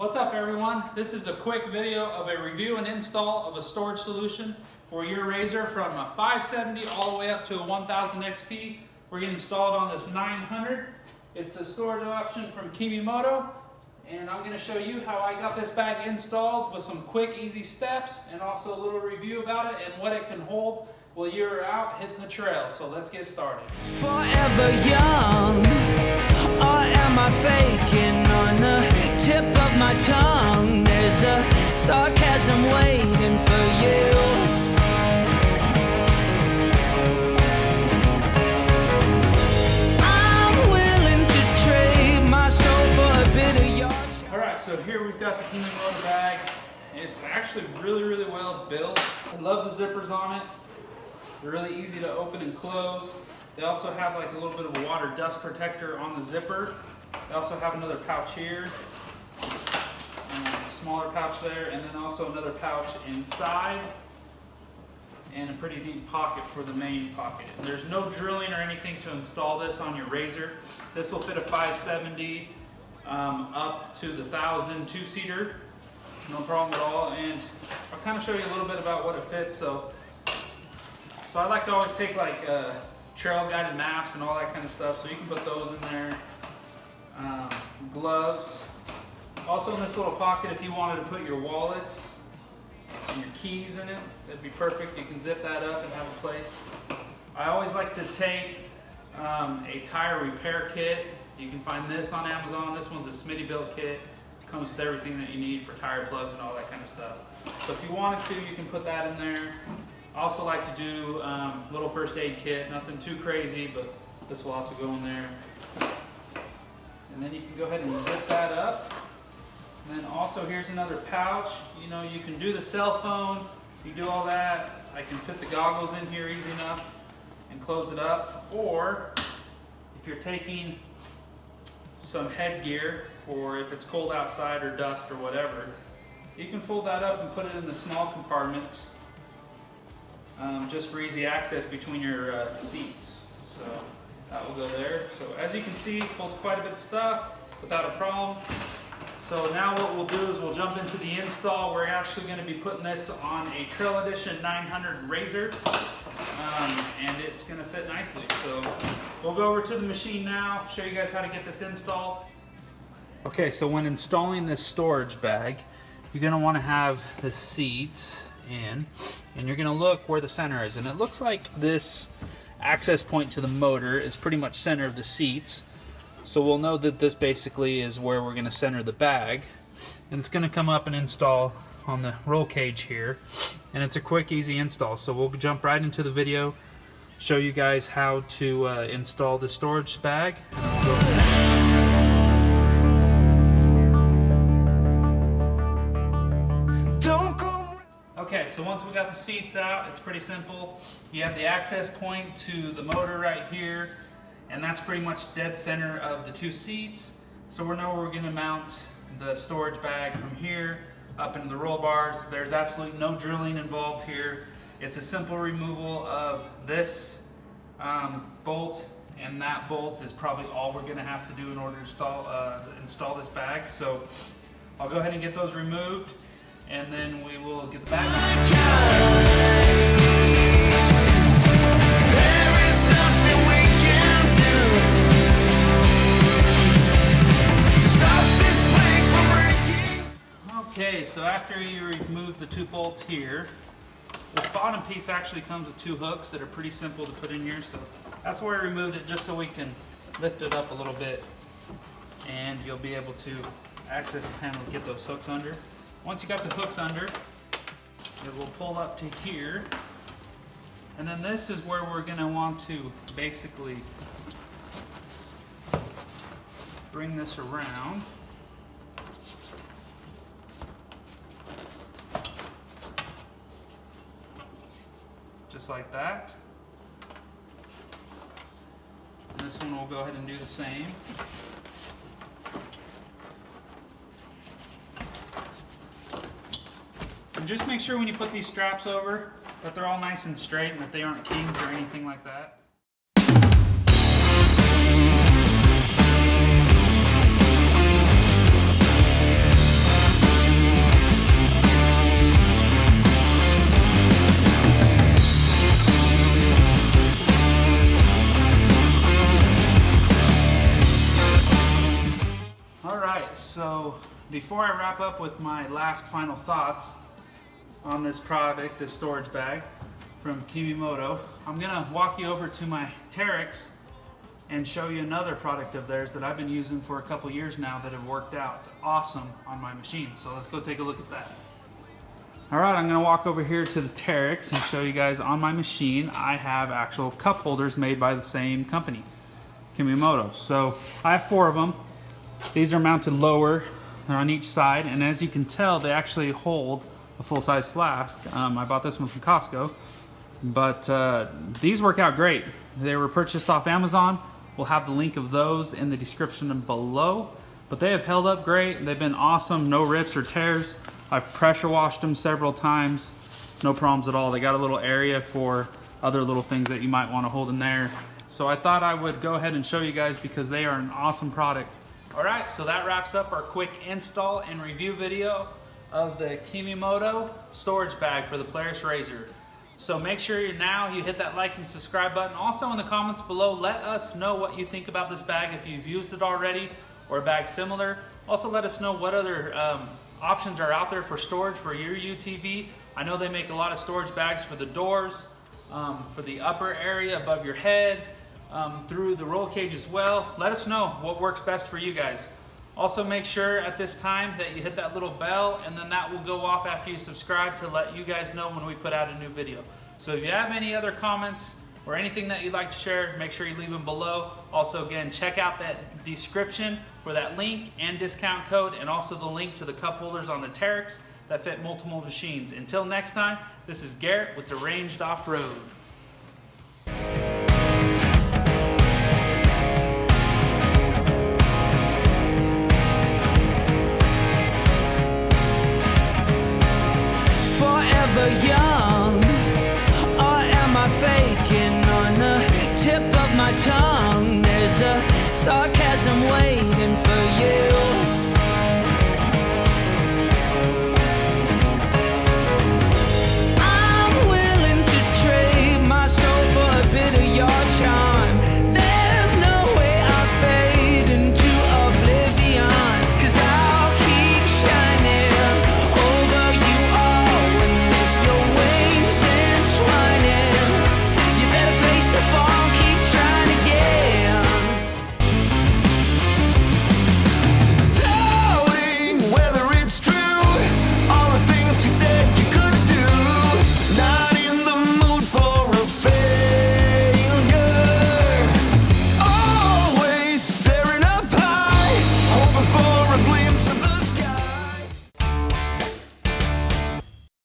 What's up everyone? This is a quick video of a review and install of a storage solution for your razor from a 570 all the way up to a 1000 XP. We're going to install it on this 900. It's a storage option from Kemimoto, and I'm going to show you how I got this bag installed with some quick, easy steps, and also a little review about it and what it can hold while you're out hitting the trail. So let's get started. Forever young, or am I faking? On the tip of my tongue, there's a sarcasm waiting for you. I'm willing to trade my soul for a bit of yours. Alright, so here we've got the Kemimoto bag. It's actually really well built. I love the zippers on it. They're really easy to open and close. They also have like a little bit of a water dust protector on the zipper. They also have another pouch here, smaller pouch there, and then also another pouch inside, and a pretty deep pocket for the main pocket. And there's no drilling or anything to install this on your razor. This will fit a 570 up to the 1000 two-seater. No problem at all. And I'll kind of show you a little bit about what it fits. So I like to always take like trail guided maps and all that kind of stuff, so you can put those in there. Gloves. Also in this little pocket, if you wanted to put your wallet and your keys in it, that'd be perfect. You can zip that up and have a place. I always like to take a tire repair kit. You can find this on Amazon. This one's a Smitty built kit. It comes with everything that you need for tire plugs and all that kind of stuff. So if you wanted to, you can put that in there. I also like to do a little first aid kit, nothing too crazy, but this will also go in there. And then you can go ahead and zip that up. And then also here's another pouch. You know, you can do the cell phone, you do all that. I can fit the goggles in here easy enough and close it up. Or if you're taking some headgear for if it's cold outside or dust or whatever, you can fold that up and put it in the small compartment. Just for easy access between your seats. So that will go there. So as you can see, it holds quite a bit of stuff without a problem. So now what we'll do is we'll jump into the install. We're actually going to be putting this on a Trail Edition 900 razor, and it's going to fit nicely. So we'll go over to the machine now, show you guys how to get this installed. Okay, so when installing this storage bag, you're going to want to have the seats in, and you're going to look where the center is, and it looks like this access point to the motor is pretty much center of the seats, so we'll know that this basically is where we're going to center the bag, and it's going to come up and install on the roll cage here, and it's a quick, easy install. So we'll jump right into the video, show you guys how to install the storage bag. Okay, so once we got the seats out, it's pretty simple. You have the access point to the motor right here, and that's pretty much dead center of the two seats. So we know we're gonna mount the storage bag from here up into the roll bars. There's absolutely no drilling involved here. It's a simple removal of this bolt, and that bolt is probably all we're gonna have to do in order to install this bag. So I'll go ahead and get those removed, and then we will get the bag on. There is nothing we can do to stop this flame from breaking. Okay, so after you remove the two bolts here, this bottom piece actually comes with two hooks that are pretty simple to put in here. So that's where I removed it, just so we can lift it up a little bit, and you'll be able to access the panel and get those hooks under. Once you got the hooks under, it will pull up to here, and then this is where we're going to want to basically bring this around. Just like that. And this one we'll go ahead and do the same. And just make sure when you put these straps over that they're all nice and straight and that they aren't kinked or anything like that. right, so before I wrap up with my last final thoughts on this product, this storage bag from Kemimoto, I'm gonna walk you over to my Terex and show you another product of theirs that I've been using for a couple years now that have worked out awesome on my machine. So let's go take a look at that. All right, I'm gonna walk over here to the Terex and show you guys on my machine. I have actual cup holders made by the same company, Kemimoto. So I have 4 of them. These are mounted lower, they're on each side, and as you can tell, they actually hold a full-size flask. I bought this one from Costco, but these work out great. They were purchased off Amazon. We'll have the link of those in the description below, but they have held up great. They've been awesome, no rips or tears. I've pressure washed them several times, no problems at all. They got a little area for other little things that you might want to hold in there. So I thought I would go ahead and show you guys because they are an awesome product. All right, so that wraps up our quick install and review video of the Kemimoto storage bag for the Polaris RZR. So make sure you hit that like and subscribe button. Also in the comments below, let us know what you think about this bag, if you've used it already or a bag similar. Also let us know what other options are out there for storage for your UTV. I know they make a lot of storage bags for the doors, for the upper area above your head, through the roll cage as well. Let us know what works best for you guys. Also make sure at this time that you hit that little bell, and then that will go off after you subscribe to let you guys know when we put out a new video. So if you have any other comments or anything that you'd like to share, make sure you leave them below. Also again, check out that description for that link and discount code, and also the link to the cup holders on the Terex that fit multiple machines. Until next time, this is Garrett with the Ranged Off-Road.